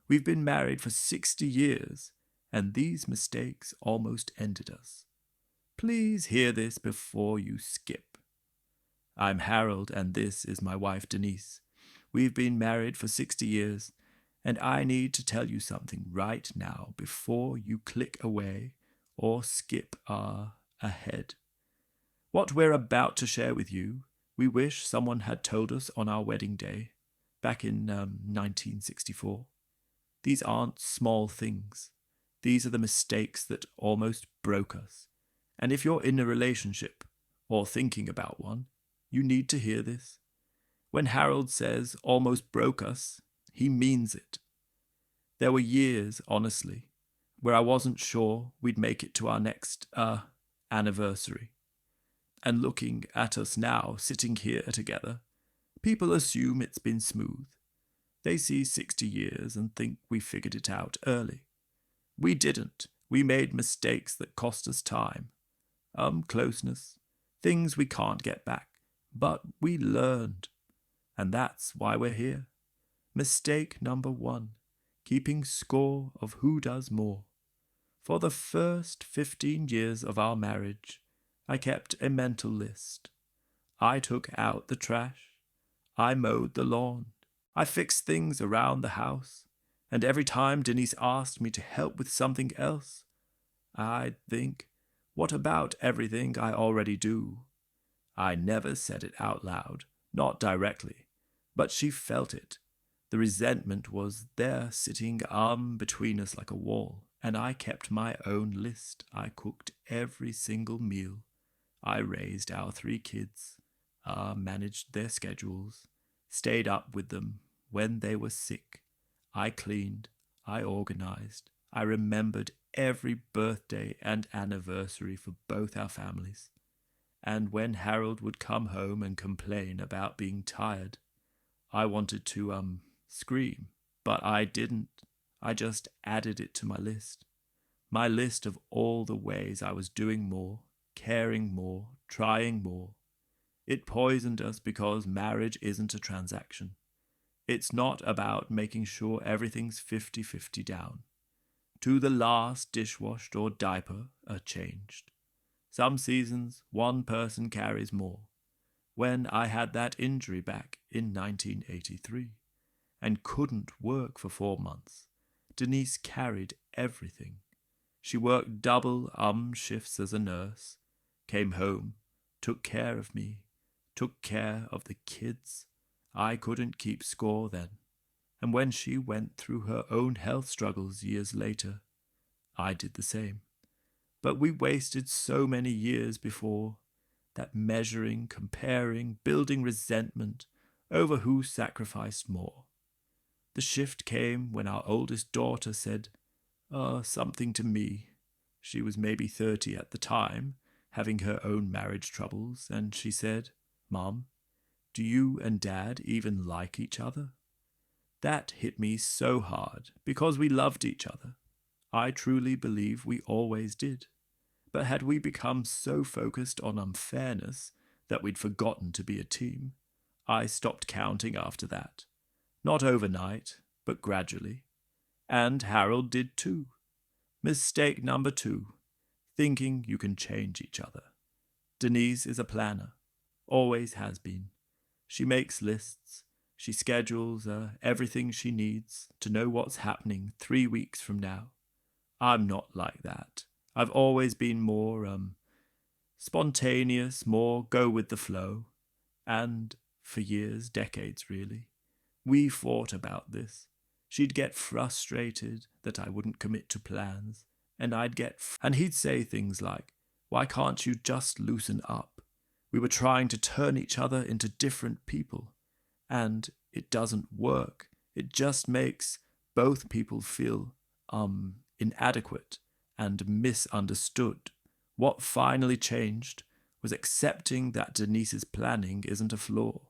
We've been married for 60 years, and these mistakes almost ended us. Please hear this before you skip. I'm Harold, and this is my wife Denise. We've been married for 60 years, and I need to tell you something right now before you click away or skip ahead. What we're about to share with you, we wish someone had told us on our wedding day, back in 1964. These aren't small things. These are the mistakes that almost broke us. And if you're in a relationship, or thinking about one, you need to hear this. When Harold says almost broke us, he means it. There were years, honestly, where I wasn't sure we'd make it to our next, anniversary. And looking at us now, sitting here together, people assume it's been smooth. They see 60 years and think we figured it out early. We didn't. We made mistakes that cost us time. Closeness. Things we can't get back. But we learned. And that's why we're here. Mistake number 1. Keeping score of who does more. For the first 15 years of our marriage, I kept a mental list. I took out the trash. I mowed the lawn. I fixed things around the house. And every time Denise asked me to help with something else, I'd think, what about everything I already do? I never said it out loud, not directly, but she felt it. The resentment was there sitting between us like a wall, and I kept my own list. I cooked every single meal. I raised our 3 kids, managed their schedules, stayed up with them when they were sick. I cleaned, I organized, I remembered every birthday and anniversary for both our families. And when Harold would come home and complain about being tired, I wanted to, scream, but I didn't. I just added it to my list. My list of all the ways I was doing more, caring more, trying more. It poisoned us because marriage isn't a transaction. It's not about making sure everything's 50-50 down. To the last dishwashed or diaper are changed. Some seasons, one person carries more. When I had that injury back in 1983 and couldn't work for 4 months, Denise carried everything. She worked double shifts as a nurse, came home, took care of me, took care of the kids. I couldn't keep score then. And when she went through her own health struggles years later, I did the same. But we wasted so many years before that, measuring, comparing, building resentment over who sacrificed more. The shift came when our oldest daughter said something to me. She was maybe 30 at the time, having her own marriage troubles, and she said, "Mom, do you and Dad even like each other?" That hit me so hard because we loved each other. I truly believe we always did. But had we become so focused on unfairness that we'd forgotten to be a team? I stopped counting after that. Not overnight, but gradually. And Harold did too. Mistake number 2, thinking you can change each other. Denise is a planner, always has been. She makes lists. She schedules everything she needs to know what's happening 3 weeks from now. I'm not like that. I've always been more spontaneous, more go with the flow. And for years, decades really, we fought about this. She'd get frustrated that I wouldn't commit to plans, and and he'd say things like, "Why can't you just loosen up?" We were trying to turn each other into different people, and it doesn't work. It just makes both people feel inadequate and misunderstood. What finally changed was accepting that Denise's planning isn't a flaw.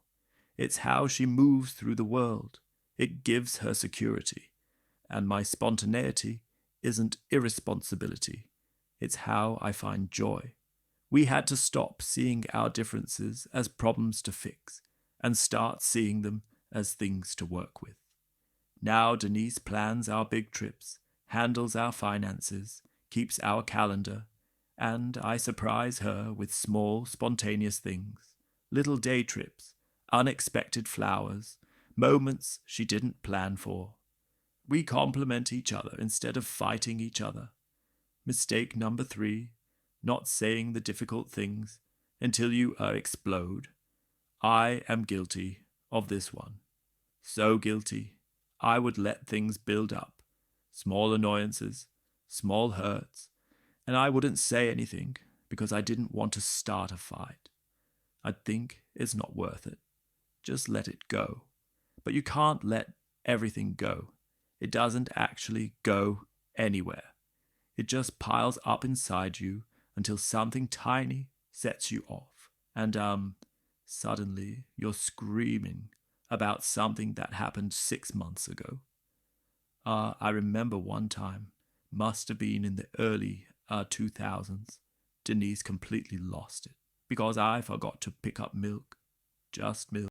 It's how she moves through the world. It gives her security. And my spontaneity isn't irresponsibility. It's how I find joy. We had to stop seeing our differences as problems to fix and start seeing them as things to work with. Now Denise plans our big trips, handles our finances, keeps our calendar, and I surprise her with small, spontaneous things, little day trips, unexpected flowers, moments she didn't plan for. We complement each other instead of fighting each other. Mistake number 3, not saying the difficult things until you explode. I am guilty of this one. So guilty, I would let things build up, small annoyances, small hurts, and I wouldn't say anything because I didn't want to start a fight. I'd think it's not worth it. Just let it go. But you can't let everything go. It doesn't actually go anywhere. It just piles up inside you until something tiny sets you off. And suddenly you're screaming about something that happened 6 months ago. I remember one time, must have been in the early 2000s, Denise completely lost it because I forgot to pick up milk, just milk.